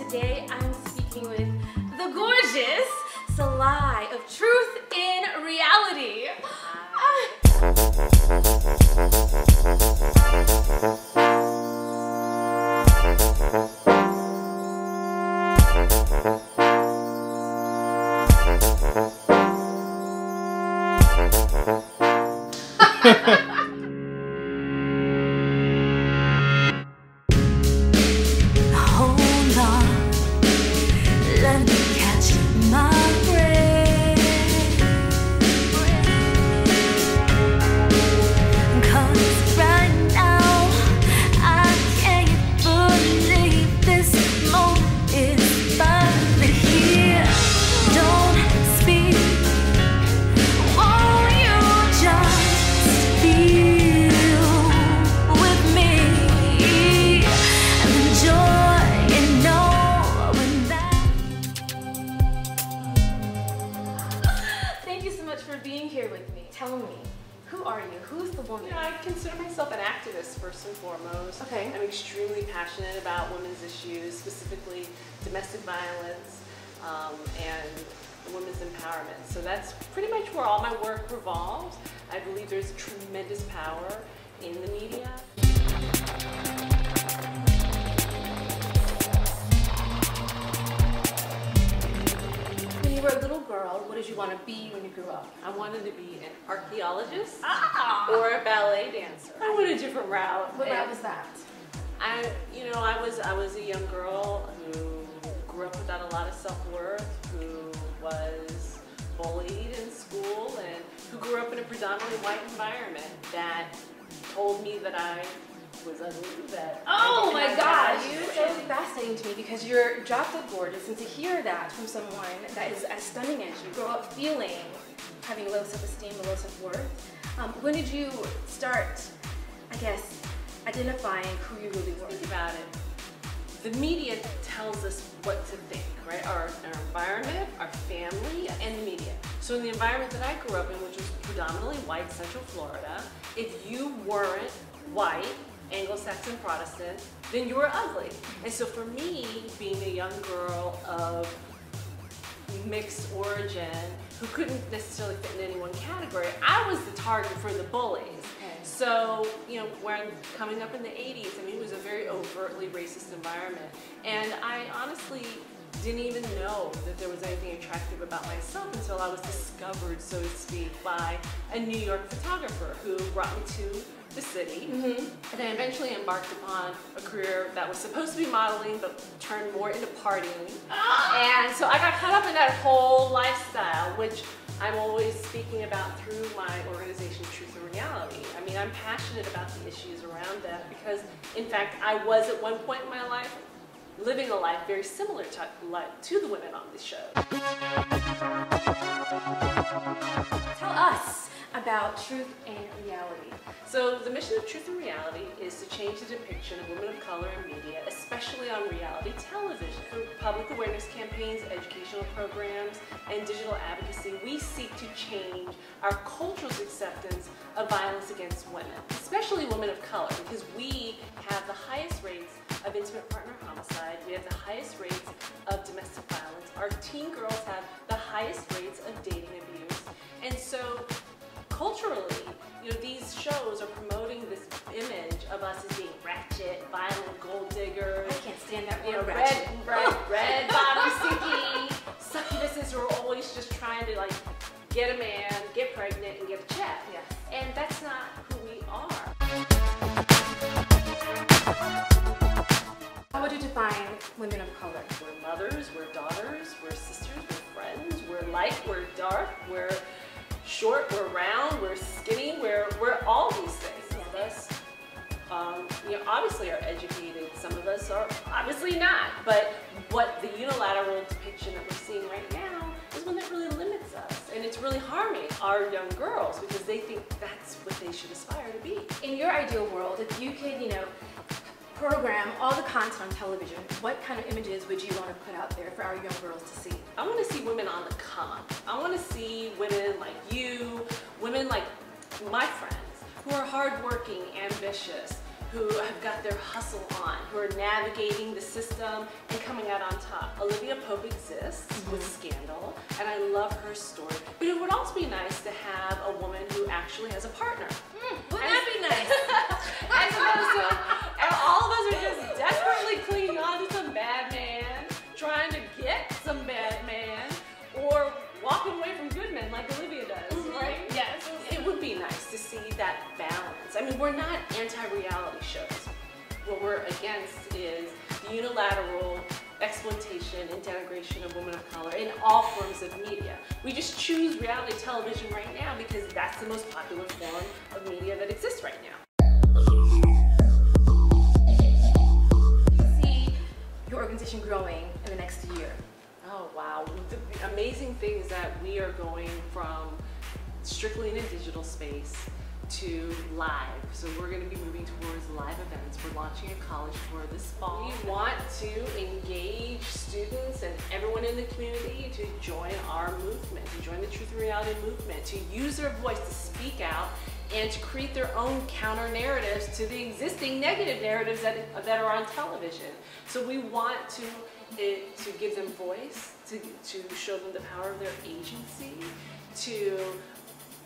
today I'm speaking with the gorgeous Sil Lai of Truth in Reality. Tell me, who are you? Who's the woman? You know, I consider myself an activist first and foremost. Okay. I'm extremely passionate about women's issues, specifically domestic violence and women's empowerment. So that's pretty much where all my work revolves. I believe there's tremendous power in the media. When you were a little girl, what did you want to be when you grew up? I wanted to be an archaeologist or a ballet dancer. I went a different route. What route was that? I was a young girl who grew up without a lot of self-worth, who was bullied in school, and who grew up in a predominantly white environment that told me that I was ugly, that oh my gosh, it's so fascinating to me because you're dropped dead gorgeous, and to hear that from someone that is as stunning as you, grow up feeling, having low self-esteem, low self-worth. When did you start, I guess, identifying who you really were? Think about it. The media tells us what to think, right? Our environment, our family, and the media. So in the environment that I grew up in, which was predominantly white, Central Florida, if you weren't white, Anglo-Saxon Protestant, then you were ugly. And so for me, being a young girl of mixed origin who couldn't necessarily fit in any one category, I was the target for the bullies. Okay. So, you know, when coming up in the 80s, I mean, it was a very overtly racist environment. And I honestly didn't even know that there was anything attractive about myself until I was discovered, so to speak, by a New York photographer who brought me to the city. And I eventually embarked upon a career that was supposed to be modeling but turned more into partying. And so I got caught up in that whole lifestyle, which I'm always speaking about through my organization, Truth and Reality. I mean, I'm passionate about the issues around that because, in fact, I was at one point in my life living a life very similar to the women on this show. Tell us about Truth and Reality. So the mission of Truth and Reality is to change the depiction of women of color in media, especially on reality television. Through public awareness campaigns, educational programs, and digital advocacy, we seek to change our cultural acceptance of violence against women, especially women of color, because we have the highest rates of intimate partner homicide, we have the highest rates of domestic violence, our teen girls have the highest rates of dating abuse, and so culturally, you know, these shows are promoting this image of us as being ratchet, violent, gold diggers. I can't stand that word, you know, ratchet. red bottom seeking, succubuses who are always just trying to like get a man, get pregnant, and get a check. Yes. And that's not who we are. How would you define women of color? We're mothers, we're daughters, we're sisters, we're friends, we're light, we're dark, we're short, we're round, we're skinny, we're all these things. Some of us, you know, obviously are educated. Some of us are obviously not. But what the unilateral depiction that we're seeing right now is one that really limits us, and it's really harming our young girls because they think that's what they should aspire to be. In your ideal world, if you could, you know, program all the content on television, what kind of images would you want to put out there for our young girls to see? I want to see women on the come. I want to see women like you, women like my friends, who are hardworking, ambitious, who have got their hustle on, who are navigating the system and coming out on top. Olivia Pope exists with Scandal, and I love her story. But it would also be nice to have a woman who actually has a partner. Wouldn't that be nice? As opposed to, and all of us are just desperately clinging on to some bad man, trying to get some bad man, or walking away from good men like Olivia does, right? Yes. It would be nice to see that balance. I mean, we're not anti-reality shows. What we're against is the unilateral exploitation and denigration of women of color in all forms of media. We just choose reality television right now because that's the most popular form of media that exists right now. See your organization growing in the next year? Oh wow, the amazing thing is that we are going from strictly in a digital space to live. So we're going to be moving towards live events. We're launching a college tour this fall. We want to engage students and everyone in the community to join our movement, to join the Truth and Reality movement, to use their voice to speak out and to create their own counter narratives to the existing negative narratives that are on television. So we want to give them voice, to show them the power of their agency, to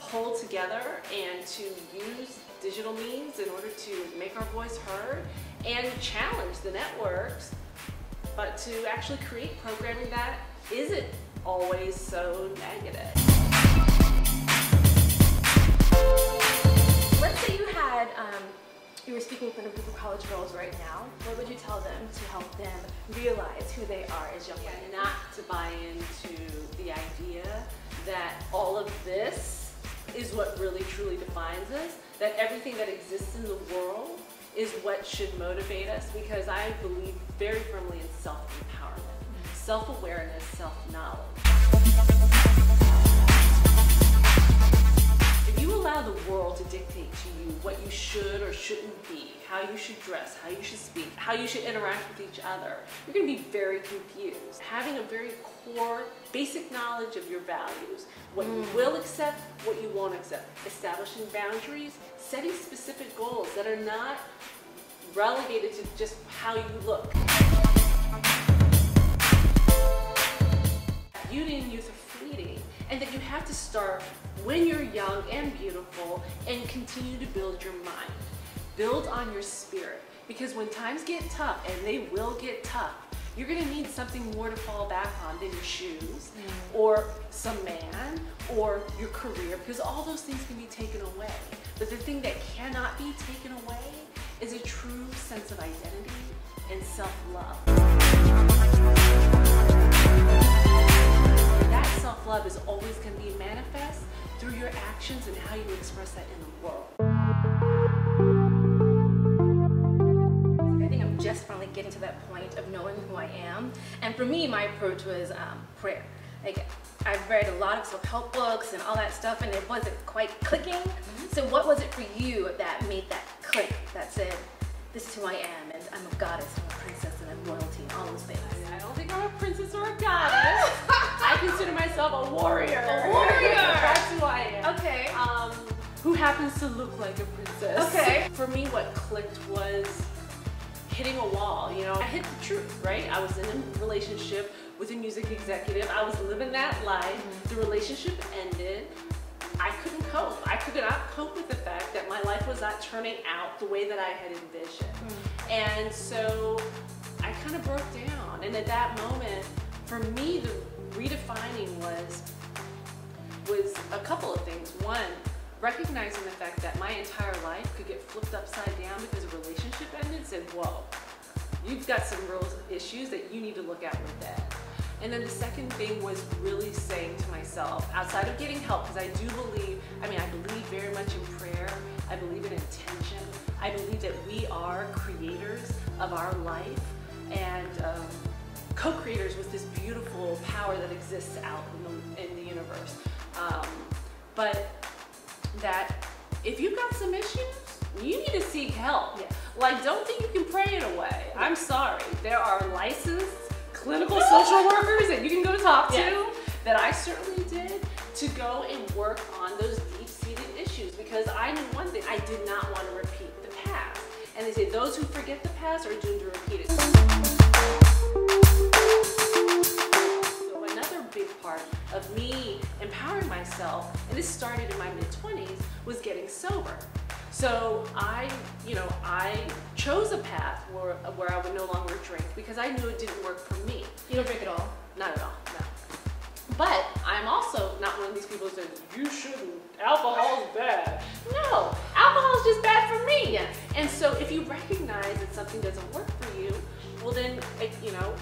pull together and to use digital means in order to make our voice heard and challenge the networks, but to actually create programming that isn't always so negative. Let's say you were speaking in front of a group of college girls right now. What would you tell them to help them realize who they are as young women? Not to buy into the idea that all of this is what really truly defines us, that everything that exists in the world is what should motivate us, because I believe very firmly in self-empowerment, self-awareness, self-knowledge. If you allow the world to dictate to you what you should or shouldn't be, how you should dress, how you should speak, how you should interact with each other, you're going to be very confused. Having a very core, basic knowledge of your values, what you will accept, what you won't accept, establishing boundaries, setting specific goals that are not relegated to just how you look. Beauty and youth are fleeting, and that you have to start when you're young and beautiful and continue to build your mind. Build on your spirit, because when times get tough, and they will get tough, you're going to need something more to fall back on than your shoes, or some man, or your career, because all those things can be taken away. But the thing that cannot be taken away is a true sense of identity and self-love. That self-love is always going to be manifest through your actions and how you express that in the world. Just finally getting to that point of knowing who I am. And for me, my approach was prayer. Like, I've read a lot of self-help books and all that stuff, and it wasn't quite clicking. So what was it for you that made that click, that said, this is who I am, and I'm a goddess, I'm a princess, and I'm royalty, and all those things? I don't think I'm a princess or a goddess. I consider myself a warrior. A warrior! That's who I am. Okay. Who happens to look like a princess. Okay. For me, what clicked was hitting a wall. You know, I hit the truth, right? I was in a relationship with a music executive. I was living that life. The relationship ended. I couldn't cope. I could not cope with the fact that my life was not turning out the way that I had envisioned. And so I kind of broke down. And at that moment, for me, the redefining was a couple of things. One, recognizing the fact that my entire life could get flipped upside down because a relationship ended, said, whoa, you've got some real issues that you need to look at with that. And then the second thing was really saying to myself, outside of getting help, because I do believe, I believe very much in prayer, I believe in intention, I believe that we are creators of our life and co-creators with this beautiful power that exists out in the universe. But that if you've got some issues, you need to seek help. Yeah. Like, don't think you can pray it away. Yeah. I'm sorry. There are licensed clinical social workers that you can go talk to, that I certainly did, to go and work on those deep-seated issues, because I knew one thing, I did not want to repeat the past. And they say those who forget the past are doomed to repeat it. So another big part of me empowering myself, and this started in my mid-20s, was getting sober. So I chose a path where I would no longer drink because I knew it didn't work for me. You don't drink at all? Not at all, no. But I'm also not one of these people who says, you shouldn't, alcohol's bad. No, alcohol is just bad for me. Yes. And so if you recognize that something doesn't work for you, well then,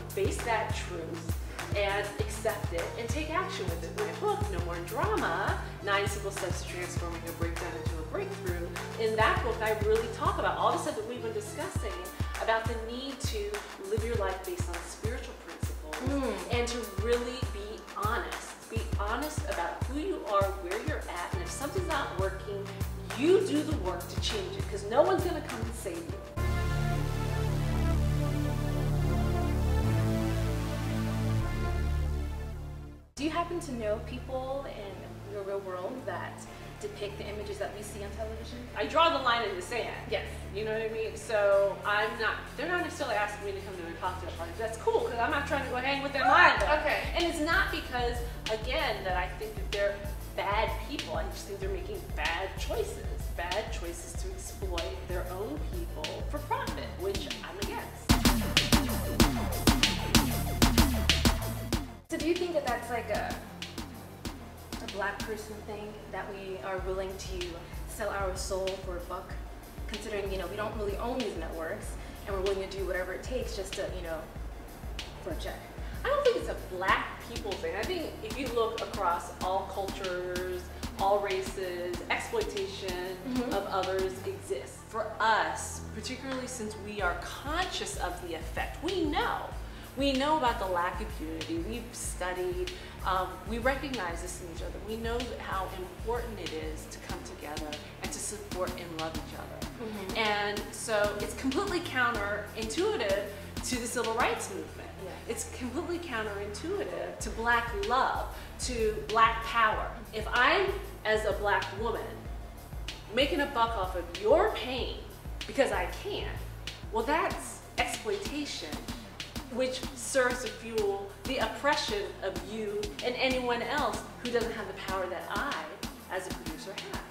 face that truth and accept it and take action with it. My book, No More Drama, 9 Simple Steps to Transforming a Breakdown into a Breakthrough. In that book, I really talk about all the stuff that we've been discussing about the need to live your life based on spiritual principles and to really be honest. Be honest about who you are, where you're at, and if something's not working, you do the work to change it because no one's going to come and save you. Do you happen to know people in your real world that depict the images that we see on television? I draw the line in the sand. Yes. You know what I mean? So they're not necessarily asking me to come to my cocktail parties. That's cool because I'm not trying to go hang with them either. Okay. And it's not because, again, that I think that they're bad people. I just think they're making bad choices. Bad choices to exploit their own people for profit, which I'm against. So do you think that that's like a black person thing, that we are willing to sell our soul for a buck, considering, we don't really own these networks and we're willing to do whatever it takes just to, for a check? I don't think it's a black people thing. I think if you look across all cultures, all races, exploitation of others exists. For us, particularly since we are conscious of the effect, we know about the lack of unity. We've studied, we recognize this in each other. We know how important it is to come together and to support and love each other. And so it's completely counterintuitive to the civil rights movement. Yeah. It's completely counterintuitive to black love, to black power. If I'm, as a black woman, making a buck off of your pain because I can, well, that's exploitation, which serves to fuel the oppression of you and anyone else who doesn't have the power that I, as a producer, have.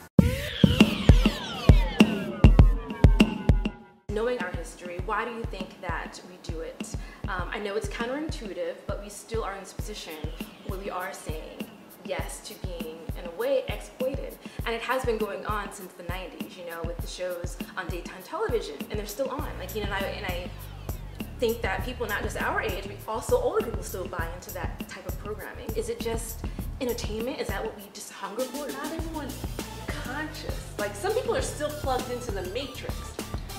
Knowing our history, why do you think that we do it? I know it's counterintuitive, but we still are in this position where we are saying yes to being, in a way, exploited. And it has been going on since the 90s, with the shows on daytime television, and they're still on. And I think that people not just our age, but also older people still buy into that type of programming. Is it just entertainment? Is that what we just hunger for? Not everyone's conscious. Like, some people are still plugged into the Matrix,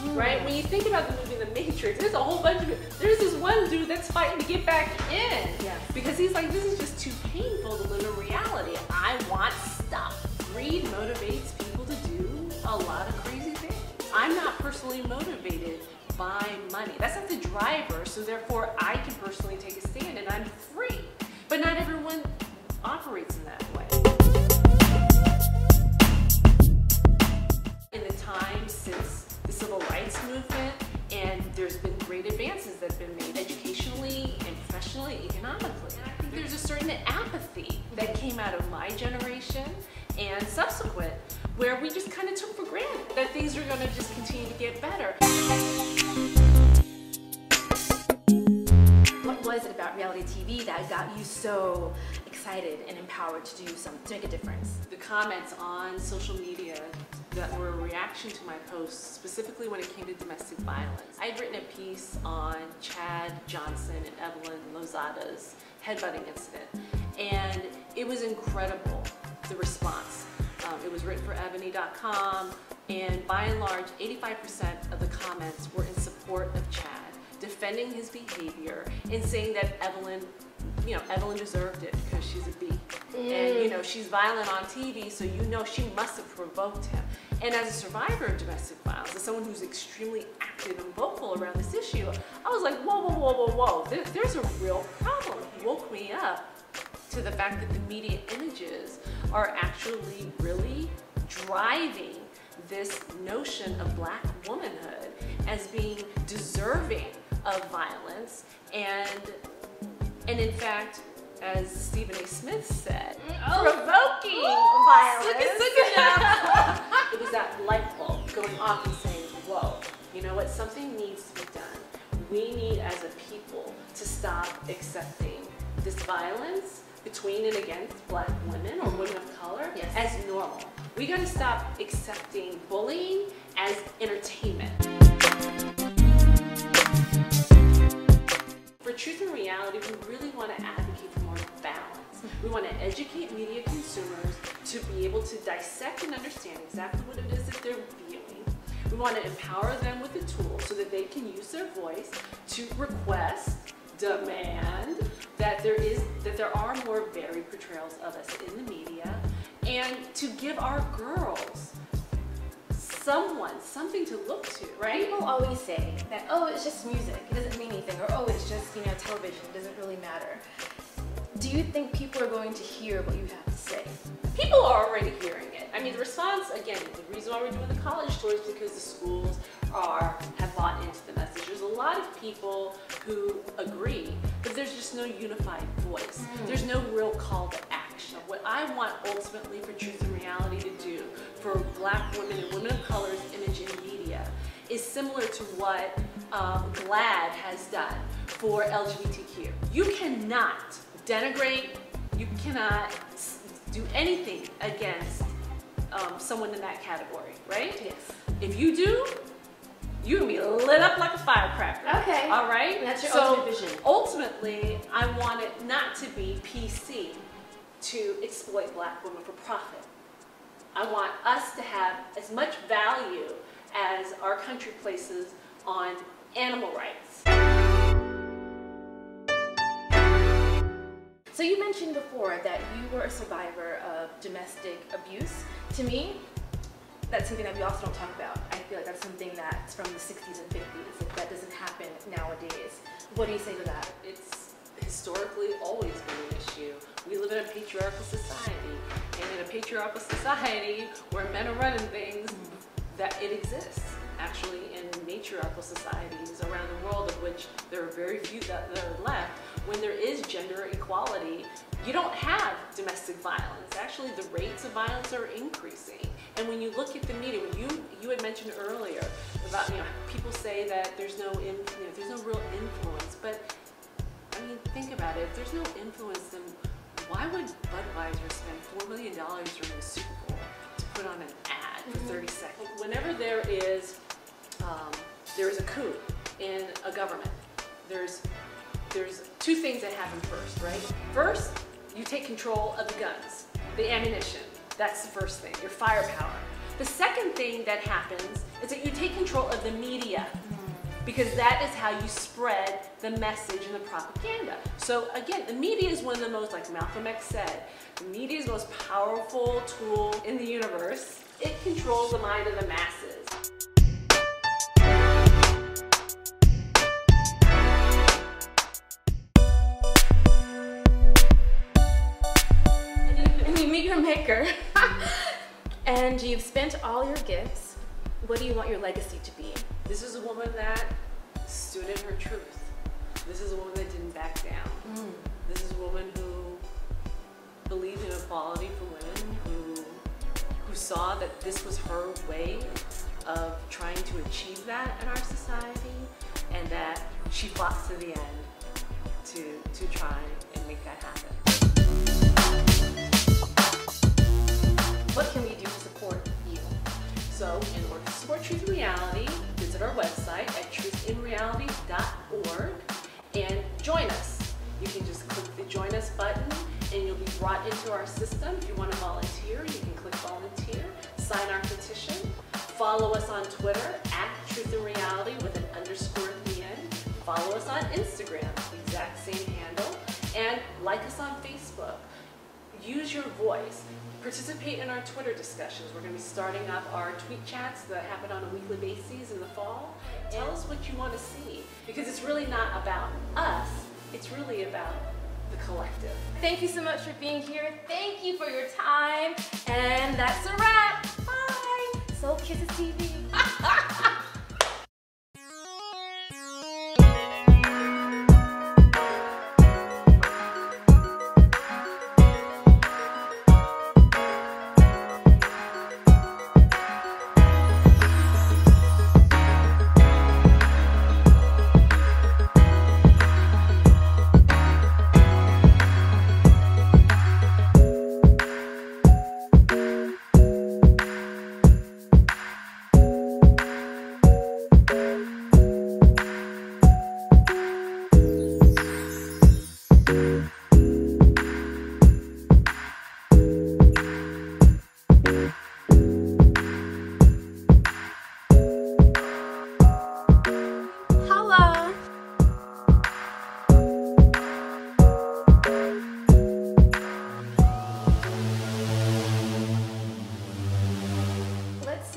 right? When you think about the movie The Matrix, there's a whole bunch of it. There's this one dude that's fighting to get back in because he's like, this is just too painful to live in reality. I want stuff. Greed motivates people to do a lot of crazy things. I'm not personally motivated by money. That's not the driver, so therefore I can personally take a stand and I'm free. But not everyone operates in that way. In the time since the civil rights movement, and there's been great advances that have been made educationally and professionally, economically. And I think there's a certain apathy that came out of my generation and subsequent, where we just kind of took for granted that things are going to just continue to get better. What was it about reality TV that got you so excited and empowered to do something, to make a difference? The comments on social media that were a reaction to my posts, specifically when it came to domestic violence. I had written a piece on Chad Johnson and Evelyn Lozada's headbutting incident, and it was incredible, the response. It was written for Ebony.com, and by and large, 85% of the comments were in support of Chad, defending his behavior and saying that Evelyn deserved it because she's a bee. And, she's violent on TV, so she must have provoked him. And as a survivor of domestic violence, as someone who's extremely active and vocal around this issue, I was like, whoa, whoa, whoa, whoa, whoa. There's a real problem. It woke me up to the fact that the media images are actually really driving this notion of black womanhood as being deserving of violence, and in fact, as Stephen A. Smith said, provoking violence. It was that light bulb going off and saying, whoa, you know what, something needs to be done. We need as a people to stop accepting this violence between and against Black women or women of color as normal. We gotta stop accepting bullying as entertainment. For Truth and Reality, we really want to advocate for more balance. We want to educate media consumers to be able to dissect and understand exactly what it is that they're viewing. We want to empower them with the tools so that they can use their voice to request, demand that there are more varied portrayals of us in the media, and to give our girls something to look to, right? People always say that, oh, it's just music, it doesn't mean anything, or oh, it's just, you know, television, it doesn't really matter. Do you think people are going to hear what you have to say? People are already hearing it. I mean, the response, again, the reason why we're doing the college tour is because the schools have bought into the message. There's a lot of people who agree, but there's just no unified voice. There's no real call to action. What I want ultimately for Truth and Reality to do for Black women and women of color's image in media is similar to what GLAAD has done for LGBTQ. You cannot denigrate, you cannot do anything against someone in that category, right? Yes. If you do, you can be lit up like a firecracker. Okay. All right? And that's your so ultimate vision. Ultimately, I want it not to be PC to exploit Black women for profit. I want us to have as much value as our country places on animal rights. So you mentioned before that you were a survivor of domestic abuse. To me, that's something that we also don't talk about. I feel like that's something that's from the 60s and 50s. That doesn't happen nowadays. What do you say to that? It's historically always been an issue. We live in a patriarchal society, and in a patriarchal society where men are running things, that it exists. Actually, in matriarchal societies around the world, of which there are very few that are left, when there is gender equality, you don't have domestic violence. Actually, the rates of violence are increasing. And when you look at the media, you had mentioned earlier about, you know, people say that there's no real influence, but I mean, think about it. If there's no influence, then why would Budweiser spend $4 million during the Super Bowl to put on an ad for 30 seconds? Whenever there is a coup in a government, there's two things that happen first, right? First, you take control of the guns, the ammunition. That's the first thing, your firepower. The second thing that happens is that you take control of the media, because that is how you spread the message and the propaganda. So again, the media is one of the most, like Malcolm X said, the media is the most powerful tool in the universe. It controls the mind of the masses. And you meet your maker, and you've spent all your gifts. What do you want your legacy to be? This is a woman that stood in her truth. This is a woman that didn't back down. This is a woman who believed in equality for women, who saw that this was her way of trying to achieve that in our society, and that she fought to the end to try and make that happen. What can we do to support you? So in order to support Truth and Reality, visit our website at truthinreality.org and join us. You can just click the Join Us button and you'll be brought into our system. If you want to volunteer, you can click Volunteer, sign our petition, follow us on Twitter at Truth and Reality with an underscore at the end, follow us on Instagram, the exact same handle, and like us on Facebook. Use your voice. Participate in our Twitter discussions. We're going to be starting up our tweet chats that happen on a weekly basis in the fall. Tell us what you want to see, because it's really not about us, it's really about the collective. Thank you so much for being here. Thank you for your time. And that's a wrap. Bye. Soul Kisses TV.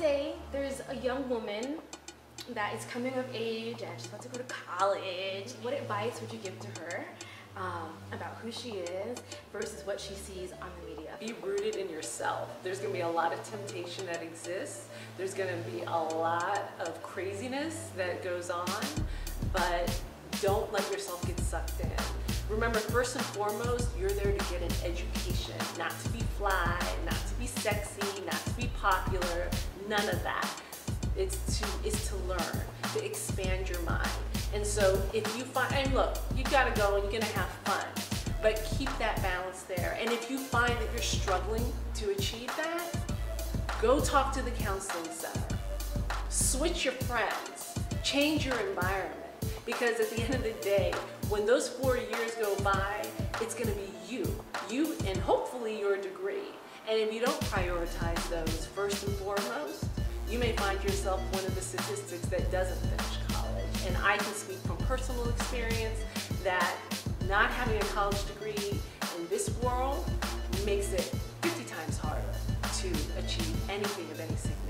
say there's a young woman that is coming of age and she's about to go to college, what advice would you give to her about who she is versus what she sees on the media? Be rooted in yourself. There's going to be a lot of temptation that exists. There's going to be a lot of craziness that goes on, but don't let yourself get sucked in. Remember, first and foremost, you're there to get an education, not to be fly, not to be sexy, not to be popular, none of that. It's to learn, to expand your mind. And so if you find, and look, you gotta go and you're gonna have fun, but keep that balance there. And if you find that you're struggling to achieve that, go talk to the counseling center. Switch your friends, change your environment. Because at the end of the day, when those 4 years go by, it's gonna be you and hopefully your degree. And if you don't prioritize those first and foremost, you may find yourself one of the statistics that doesn't finish college. And I can speak from personal experience that not having a college degree in this world makes it 50 times harder to achieve anything of any significance.